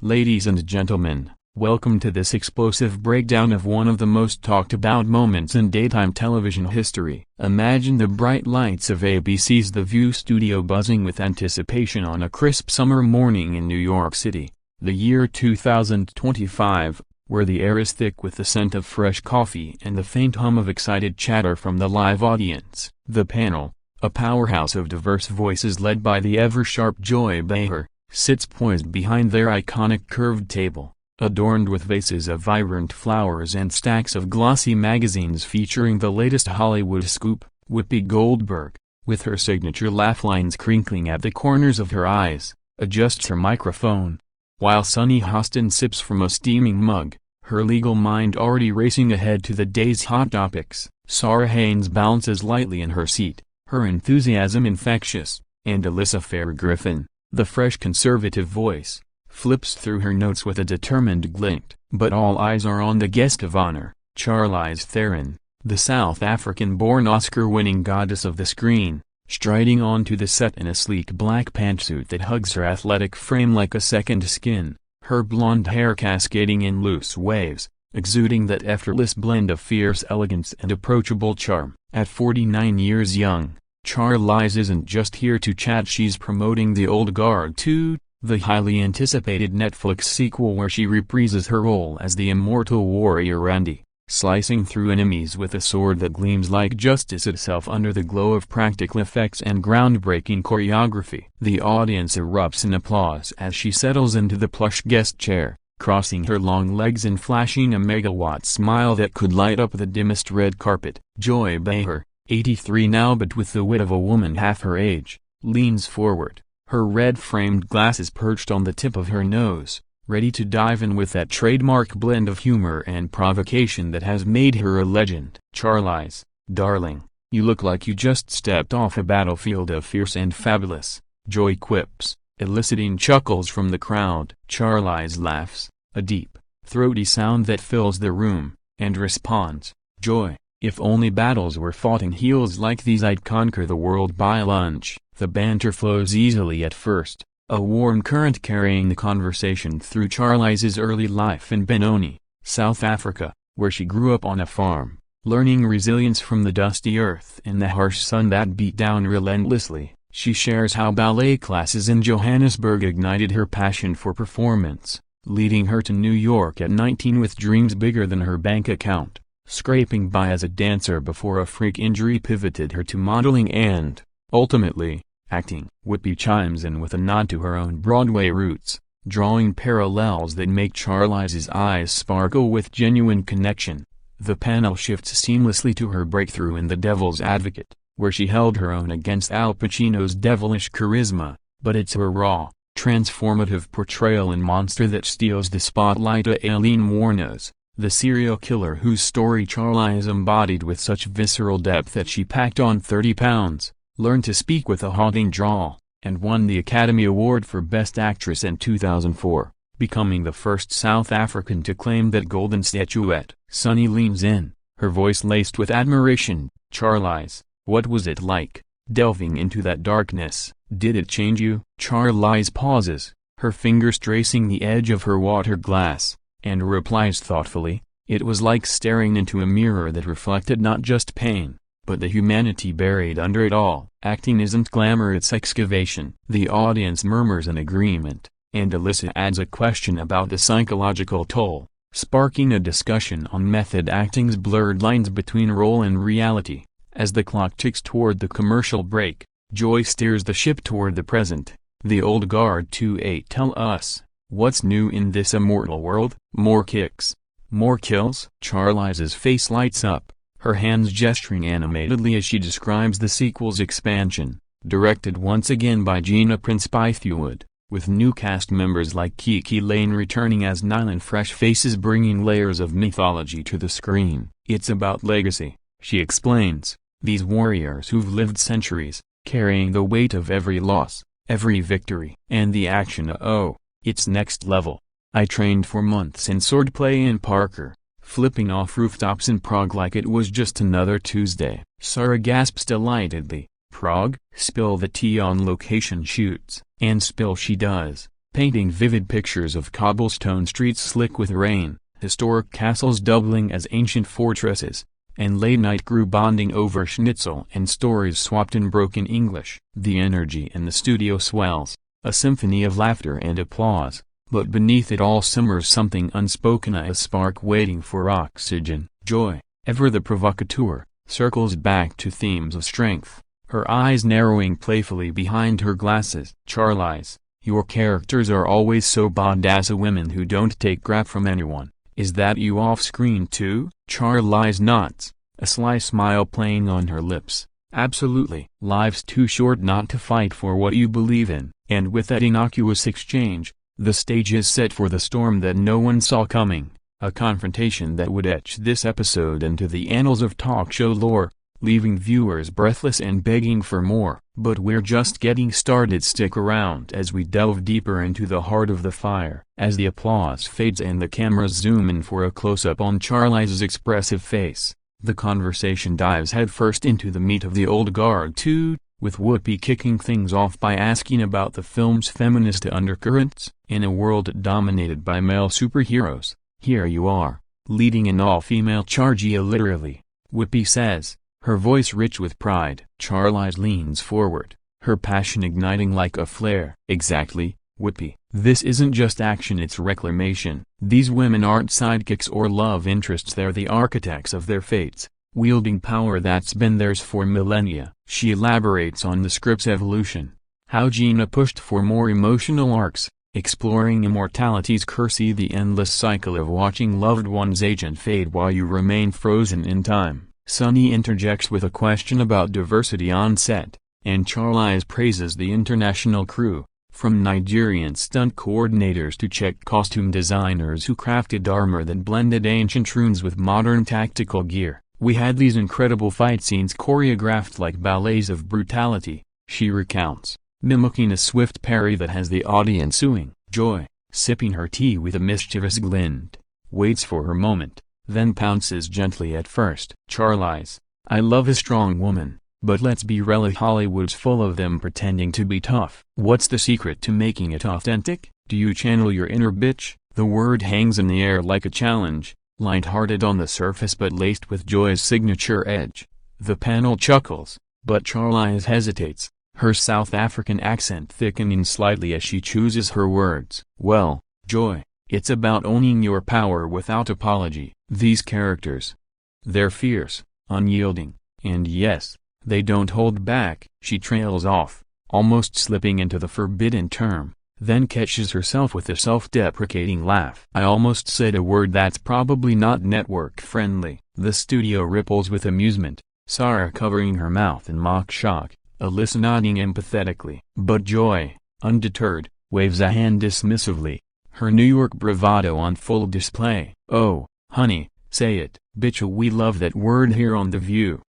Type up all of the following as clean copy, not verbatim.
Ladies and gentlemen, welcome to this explosive breakdown of one of the most talked about moments in daytime television history. Imagine the bright lights of ABC's The View studio buzzing with anticipation on a crisp summer morning in New York City, the year 2025, where the air is thick with the scent of fresh coffee and the faint hum of excited chatter from the live audience. The panel, a powerhouse of diverse voices led by the ever-sharp Joy Behar, sits poised behind their iconic curved table, adorned with vases of vibrant flowers and stacks of glossy magazines featuring the latest Hollywood scoop. Whoopi Goldberg, with her signature laugh lines crinkling at the corners of her eyes, adjusts her microphone, while Sunny Hostin sips from a steaming mug, her legal mind already racing ahead to the day's hot topics. Sarah Haynes bounces lightly in her seat, her enthusiasm infectious, and Alyssa Fair-Griffin, the fresh conservative voice, flips through her notes with a determined glint. But all eyes are on the guest of honor, Charlize Theron, the South African-born Oscar-winning goddess of the screen, striding onto the set in a sleek black pantsuit that hugs her athletic frame like a second skin, her blonde hair cascading in loose waves, exuding that effortless blend of fierce elegance and approachable charm. At 49 years young, Charlize isn't just here to chat, she's promoting The Old Guard 2, the highly anticipated Netflix sequel where she reprises her role as the immortal warrior Randy, slicing through enemies with a sword that gleams like justice itself under the glow of practical effects and groundbreaking choreography. The audience erupts in applause as she settles into the plush guest chair, crossing her long legs and flashing a megawatt smile that could light up the dimmest red carpet. Joy Behar, 83 now but with the wit of a woman half her age, leans forward, her red-framed glasses perched on the tip of her nose, ready to dive in with that trademark blend of humor and provocation that has made her a legend. "Charlize, darling, you look like you just stepped off a battlefield of fierce and fabulous," Joy quips, eliciting chuckles from the crowd. Charlize laughs, a deep, throaty sound that fills the room, and responds, "Joy, if only battles were fought in heels like these I'd conquer the world by lunch." The banter flows easily at first, a warm current carrying the conversation through Charlize's early life in Benoni, South Africa, where she grew up on a farm, learning resilience from the dusty earth and the harsh sun that beat down relentlessly. She shares how ballet classes in Johannesburg ignited her passion for performance, leading her to New York at 19 with dreams bigger than her bank account, scraping by as a dancer before a freak injury pivoted her to modeling and, ultimately, acting. Whoopi chimes in with a nod to her own Broadway roots, drawing parallels that make Charlize's eyes sparkle with genuine connection. The panel shifts seamlessly to her breakthrough in The Devil's Advocate, where she held her own against Al Pacino's devilish charisma, but it's her raw, transformative portrayal in Monster that steals the spotlight. Aileen Wuornos, the serial killer whose story Charlize embodied with such visceral depth that she packed on 30 pounds, learned to speak with a haunting drawl, and won the Academy Award for Best Actress in 2004, becoming the first South African to claim that golden statuette. Sunny leans in, her voice laced with admiration. "Charlize, what was it like, delving into that darkness? Did it change you?" Charlize pauses, her fingers tracing the edge of her water glass, and replies thoughtfully, "It was like staring into a mirror that reflected not just pain, but the humanity buried under it all." Acting isn't glamour, it's excavation. The audience murmurs in agreement, and Alyssa adds a question about the psychological toll, sparking a discussion on method acting's blurred lines between role and reality. As the clock ticks toward the commercial break, Joy steers the ship toward the present. The Old Guard 2. Tell us, what's new in this immortal world? More kicks? More kills? Charlize's face lights up, her hands gesturing animatedly as she describes the sequel's expansion, directed once again by Gina Prince Bythewood, with new cast members like Kiki Lane returning as Nile and fresh faces bringing layers of mythology to the screen. "It's about legacy," she explains, "these warriors who've lived centuries, carrying the weight of every loss, every victory. And the action, oh, it's next level. I trained for months in swordplay in Parker, flipping off rooftops in Prague like it was just another Tuesday." Sarah gasps delightedly, "Prague?" "Spill the tea on location shoots." And spill she does, painting vivid pictures of cobblestone streets slick with rain, historic castles doubling as ancient fortresses, and late-night crew bonding over schnitzel and stories swapped in broken English. The energy in the studio swells, a symphony of laughter and applause, but beneath it all simmers something unspoken, a spark waiting for oxygen. Joy, ever the provocateur, circles back to themes of strength, her eyes narrowing playfully behind her glasses. Charlize, your characters are always so badass, women who don't take crap from anyone. Is that you off-screen too? Charlize nods, a sly smile playing on her lips. Absolutely. Life's too short not to fight for what you believe in. And with that innocuous exchange, the stage is set for the storm that no one saw coming, a confrontation that would etch this episode into the annals of talk show lore, leaving viewers breathless and begging for more. But we're just getting started. Stick around as we delve deeper into the heart of the fire. As the applause fades and the cameras zoom in for a close-up on Charlize's expressive face, the conversation dives headfirst into the meat of the old guard too, with Whoopi kicking things off by asking about the film's feminist undercurrents. In a world dominated by male superheroes, here you are, leading an all-female charge. Literally, Whoopi says, her voice rich with pride. Charlize leans forward, her passion igniting like a flare. Exactly, Whoopi. This isn't just action, it's reclamation. These women aren't sidekicks or love interests, they're the architects of their fates, wielding power that's been theirs for millennia. She elaborates on the script's evolution, how Gina pushed for more emotional arcs, exploring immortality's curse, the endless cycle of watching loved ones age and fade while you remain frozen in time. Sunny interjects with a question about diversity on set, and Charlize praises the international crew, from Nigerian stunt coordinators to Czech costume designers who crafted armor that blended ancient runes with modern tactical gear. We had these incredible fight scenes choreographed like ballets of brutality, she recounts, mimicking a swift parry that has the audience suing. Joy, sipping her tea with a mischievous glint, waits for her moment, then pounces gently at first. Charlize, I love a strong woman, but let's be real, Hollywood's full of them pretending to be tough. What's the secret to making it authentic? Do you channel your inner bitch? The word hangs in the air like a challenge, light-hearted on the surface but laced with Joy's signature edge. The panel chuckles, but Charlize hesitates, her South African accent thickening slightly as she chooses her words. Well, Joy, it's about owning your power without apology. These characters, they're fierce, unyielding, and yes, they don't hold back. She trails off, almost slipping into the forbidden term, then catches herself with a self-deprecating laugh. I almost said a word that's probably not network-friendly. The studio ripples with amusement, Sarah covering her mouth in mock shock, Alyssa nodding empathetically. But Joy, undeterred, waves a hand dismissively, her New York bravado on full display. Oh, honey, say it, bitch, we love that word here on The View.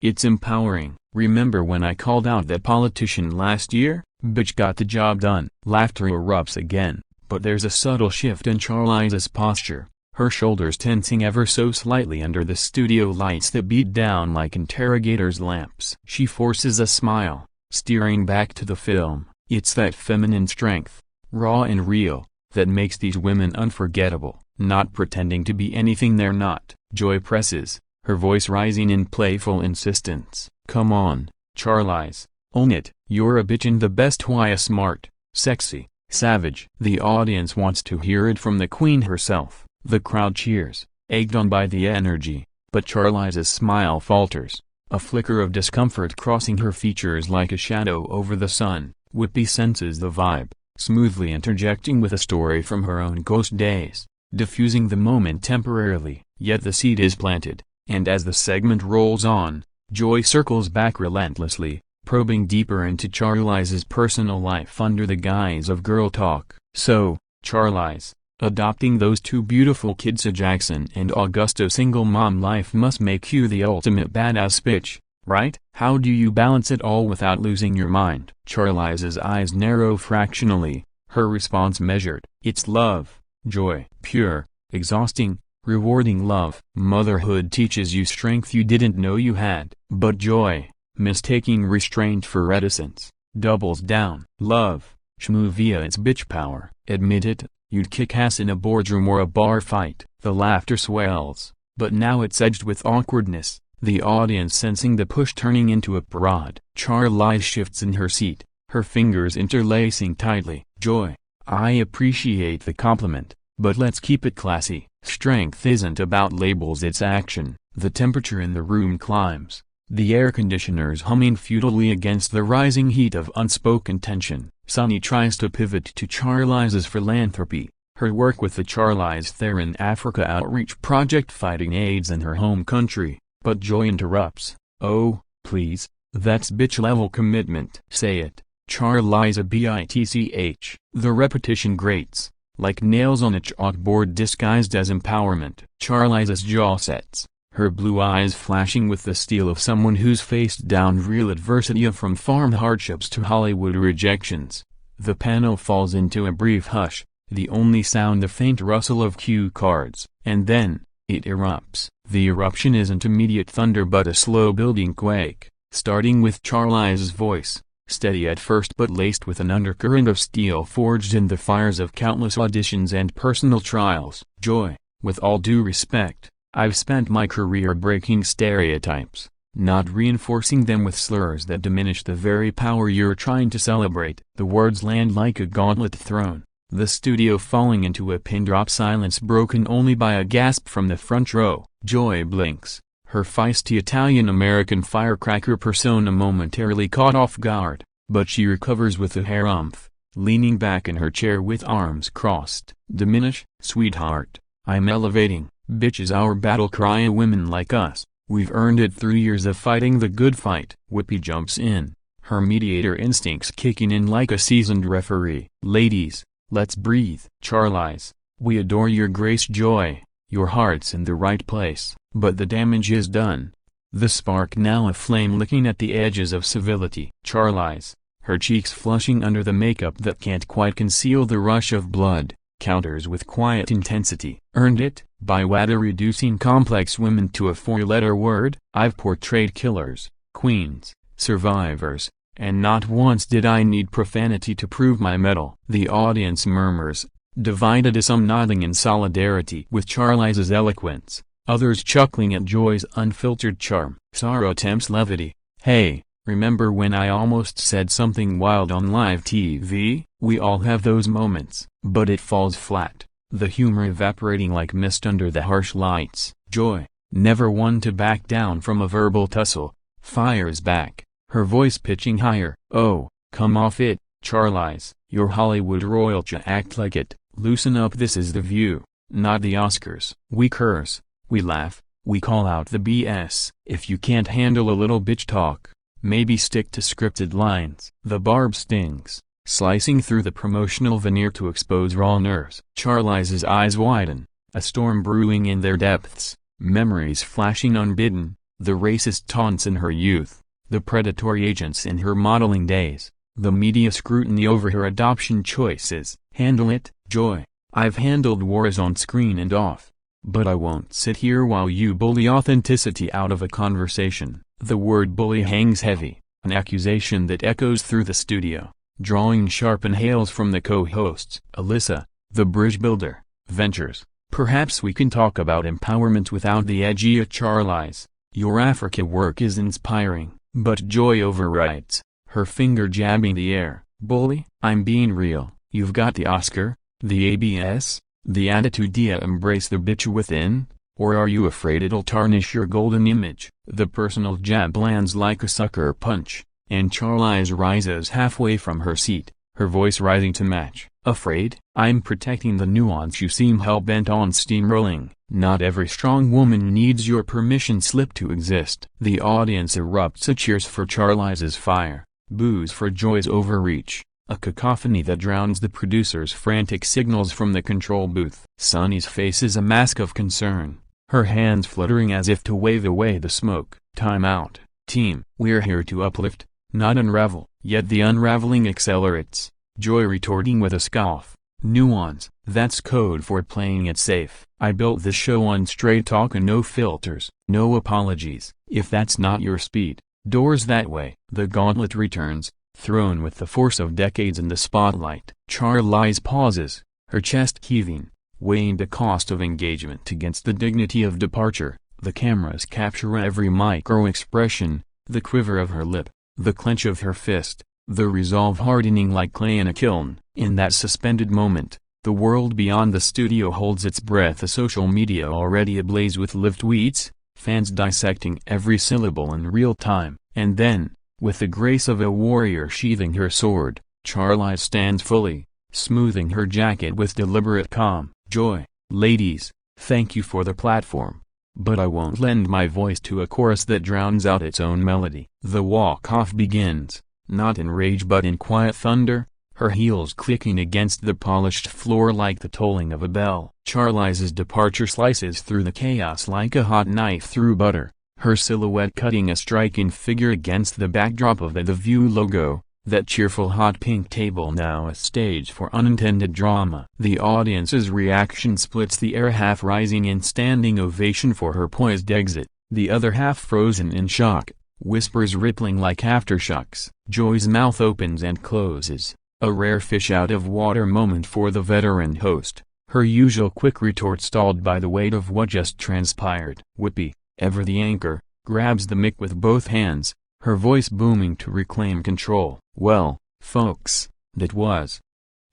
It's empowering. Remember when I called out that politician last year? Bitch got the job done. Laughter erupts again, but there's a subtle shift in Charlize's posture, her shoulders tensing ever so slightly under the studio lights that beat down like interrogators' lamps. She forces a smile, steering back to the film. It's that feminine strength, raw and real, that makes these women unforgettable, not pretending to be anything they're not. Joy presses, her voice rising in playful insistence. Come on, Charlize, own it. You're a bitch and the best. Why, a smart, sexy, savage. The audience wants to hear it from the queen herself. The crowd cheers, egged on by the energy, but Charlize's smile falters, a flicker of discomfort crossing her features like a shadow over the sun. Whoopi senses the vibe, smoothly interjecting with a story from her own ghost days, diffusing the moment temporarily. Yet the seed is planted, and as the segment rolls on, Joy circles back relentlessly, probing deeper into Charlize's personal life under the guise of girl talk. So, Charlize, adopting those two beautiful kids, a Jackson and Augusto, single mom life must make you the ultimate badass bitch, right? How do you balance it all without losing your mind? Charlize's eyes narrow fractionally, her response measured. It's love, Joy. Pure, exhausting, rewarding love. Motherhood teaches you strength you didn't know you had. But Joy, mistaking restraint for reticence, doubles down. Love, Shmoo via its bitch power. Admit it, you'd kick ass in a boardroom or a bar fight. The laughter swells, but now it's edged with awkwardness, the audience sensing the push turning into a parade. Charlize shifts in her seat, her fingers interlacing tightly. Joy, I appreciate the compliment, but let's keep it classy. Strength isn't about labels, it's action. The temperature in the room climbs, the air conditioners humming futilely against the rising heat of unspoken tension. Sunny tries to pivot to Charlize's philanthropy, her work with the Charlize Theron Africa Outreach Project fighting AIDS in her home country, but Joy interrupts. Oh, please, that's bitch-level commitment. Say it, Charlize bitch. The repetition grates, like nails on a chalkboard disguised as empowerment. Charlize's jaw sets, her blue eyes flashing with the steel of someone who's faced down real adversity from farm hardships to Hollywood rejections. The panel falls into a brief hush, the only sound the faint rustle of cue cards, and then, it erupts. The eruption isn't immediate thunder but a slow-building quake, starting with Charlize's voice, steady at first but laced with an undercurrent of steel forged in the fires of countless auditions and personal trials. Joy, with all due respect, I've spent my career breaking stereotypes, not reinforcing them with slurs that diminish the very power you're trying to celebrate. The words land like a gauntlet thrown, the studio falling into a pin-drop silence broken only by a gasp from the front row. Joy blinks, her feisty Italian-American firecracker persona momentarily caught off guard, but she recovers with a harumph, leaning back in her chair with arms crossed. Diminish, sweetheart, I'm elevating. Bitch is our battle cry. Women like us, we've earned it through years of fighting the good fight. Whoopi jumps in, her mediator instincts kicking in like a seasoned referee. Ladies, let's breathe. Charlize, we adore your grace. Joy, your heart's in the right place, but the damage is done. The spark now aflame licking at the edges of civility. Charlize, her cheeks flushing under the makeup that can't quite conceal the rush of blood, counters with quiet intensity. Earned it? By what? Reducing complex women to a four-letter word? I've portrayed killers, queens, survivors, and not once did I need profanity to prove my mettle. The audience murmurs, divided, some nodding in solidarity with Charlize's eloquence, others chuckling at Joy's unfiltered charm. Sarah attempts levity. Hey, remember when I almost said something wild on live TV? We all have those moments, but it falls flat, the humor evaporating like mist under the harsh lights. Joy, never one to back down from a verbal tussle, fires back, her voice pitching higher. Oh, come off it, Charlize, you're Hollywood royalty. Act like it, loosen up. This is The View, not the Oscars. We curse, we laugh, we call out the BS. If you can't handle a little bitch talk, maybe stick to scripted lines. The barb stings, slicing through the promotional veneer to expose raw nerves. Charlize's eyes widen, a storm brewing in their depths, memories flashing unbidden, the racist taunts in her youth, the predatory agents in her modeling days, the media scrutiny over her adoption choices. Handle it, Joy. I've handled wars on screen and off, but I won't sit here while you bully authenticity out of a conversation. The word bully hangs heavy, an accusation that echoes through the studio, drawing sharp inhales from the co-hosts. Alyssa, the bridge builder, ventures, perhaps we can talk about empowerment without the edgy. Charlize, your Africa work is inspiring, but Joy overrides, her finger jabbing the air. Bully? I'm being real. You've got the Oscar, the ABS, the attitude. Do you embrace the bitch within, or are you afraid it'll tarnish your golden image? The personal jab lands like a sucker punch, and Charlize rises halfway from her seat, her voice rising to match. Afraid? I'm protecting the nuance you seem hell-bent on steamrolling. Not every strong woman needs your permission slip to exist. The audience erupts a cheers for Charlize's fire, boos for Joy's overreach, a cacophony that drowns the producer's frantic signals from the control booth. Sunny's face is a mask of concern, her hands fluttering as if to wave away the smoke. Time out, team. We're here to uplift, not unravel. Yet the unraveling accelerates, Joy retorting with a scoff. Nuance, that's code for playing it safe. I built this show on straight talk and no filters, no apologies. If that's not your speed, doors that way. The gauntlet returns, thrown with the force of decades in the spotlight. Charlize pauses, her chest heaving, weighing the cost of engagement against the dignity of departure. The cameras capture every micro-expression, the quiver of her lip, the clench of her fist, the resolve hardening like clay in a kiln. In that suspended moment, the world beyond the studio holds its breath. The social media already ablaze with live tweets, fans dissecting every syllable in real time. And then, with the grace of a warrior sheathing her sword, Charlize stands fully, smoothing her jacket with deliberate calm. Joy, ladies, thank you for the platform. But I won't lend my voice to a chorus that drowns out its own melody. The walk-off begins, not in rage but in quiet thunder, her heels clicking against the polished floor like the tolling of a bell. Charlize's departure slices through the chaos like a hot knife through butter, her silhouette cutting a striking figure against the backdrop of the View logo, that cheerful hot pink table now a stage for unintended drama. The audience's reaction splits the air, half rising in standing ovation for her poised exit, the other half frozen in shock, whispers rippling like aftershocks. Joy's mouth opens and closes, a rare fish out of water moment for the veteran host, her usual quick retort stalled by the weight of what just transpired. Whoopi, ever the anchor, grabs the mic with both hands, her voice booming to reclaim control. Well, folks, that was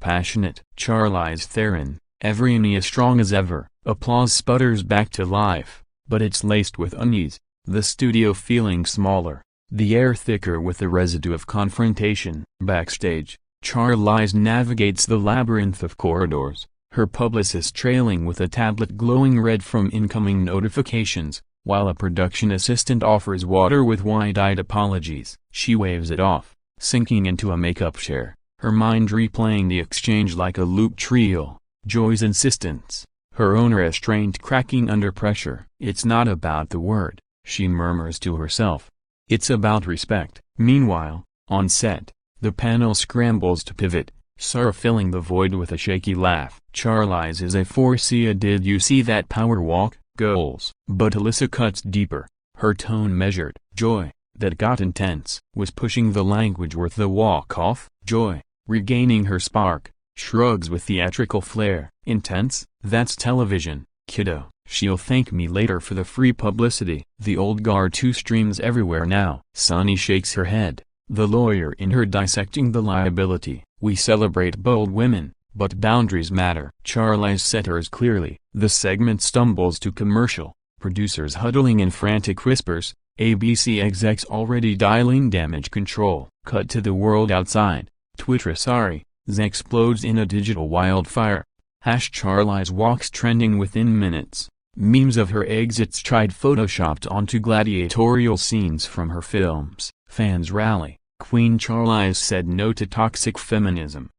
passionate. Charlize Theron, every as strong as ever. Applause sputters back to life, but it's laced with unease, the studio feeling smaller, the air thicker with the residue of confrontation. Backstage, Charlize navigates the labyrinth of corridors, her publicist trailing with a tablet glowing red from incoming notifications, while a production assistant offers water with wide-eyed apologies. She waves it off, sinking into a makeup chair, her mind replaying the exchange like a looped reel. Joy's insistence, her own restraint cracking under pressure. It's not about the word, she murmurs to herself. It's about respect. Meanwhile, on set, the panel scrambles to pivot, Sarah filling the void with a shaky laugh. Charlize is a force. Did you see that power walk? Goals. But Alyssa cuts deeper, her tone measured. Joy, that got intense, was pushing the language worth the walk-off. Joy, regaining her spark, shrugs with theatrical flair. Intense? That's television, kiddo. She'll thank me later for the free publicity. The old guard too streams everywhere now. Sunny shakes her head, the lawyer in her dissecting the liability. We celebrate bold women, but boundaries matter. Charlize set hers clearly. The segment stumbles to commercial, producers huddling in frantic whispers, ABC execs already dialing damage control. Cut to the world outside. Twitter sorry, explodes in a digital wildfire. Charlize walks trending within minutes. Memes of her exits tried photoshopped onto gladiatorial scenes from her films. Fans rally. Queen Charlize said no to toxic feminism.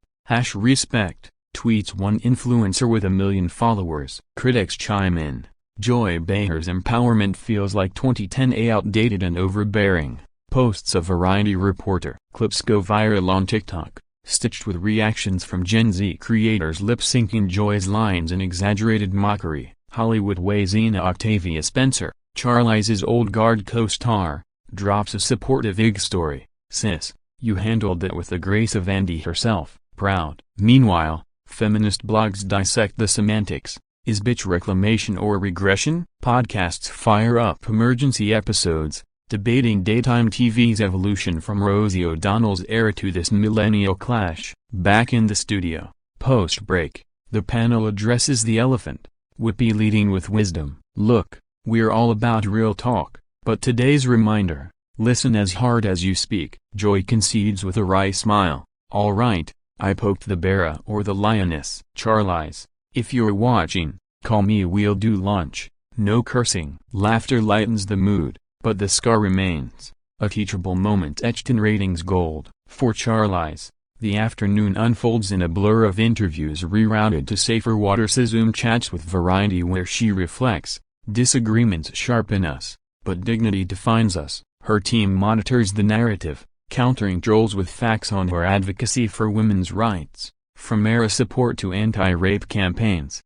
Respect, tweets one influencer with 1 million followers. Critics chime in. Joy Behar's empowerment feels like 2010 outdated and overbearing. Posts a Variety reporter. Clips go viral on TikTok, stitched with reactions from Gen Z creators lip-syncing Joy's lines in exaggerated mockery. Hollywood weighs in. Octavia Spencer, Charlize's old guard co-star, drops a supportive IG story. Sis, you handled it with the grace of Andy herself. Proud. Meanwhile, feminist blogs dissect the semantics. Is bitch reclamation or regression? Podcasts fire up emergency episodes, debating daytime TV's evolution from Rosie O'Donnell's era to this millennial clash. Back in the studio, post-break, the panel addresses the elephant, Whoopi leading with wisdom. Look, we're all about real talk, but today's reminder, listen as hard as you speak. Joy concedes with a wry smile. All right, I poked the bear or the lioness. Charlize, if you're watching, call me. We'll do lunch. No cursing. Laughter lightens the mood, but the scar remains, a teachable moment etched in ratings gold. For Charlize, the afternoon unfolds in a blur of interviews rerouted to safer waters. Zoom chats with Variety where she reflects, disagreements sharpen us, but dignity defines us. Her team monitors the narrative, countering trolls with facts on her advocacy for women's rights, from era support to anti-rape campaigns.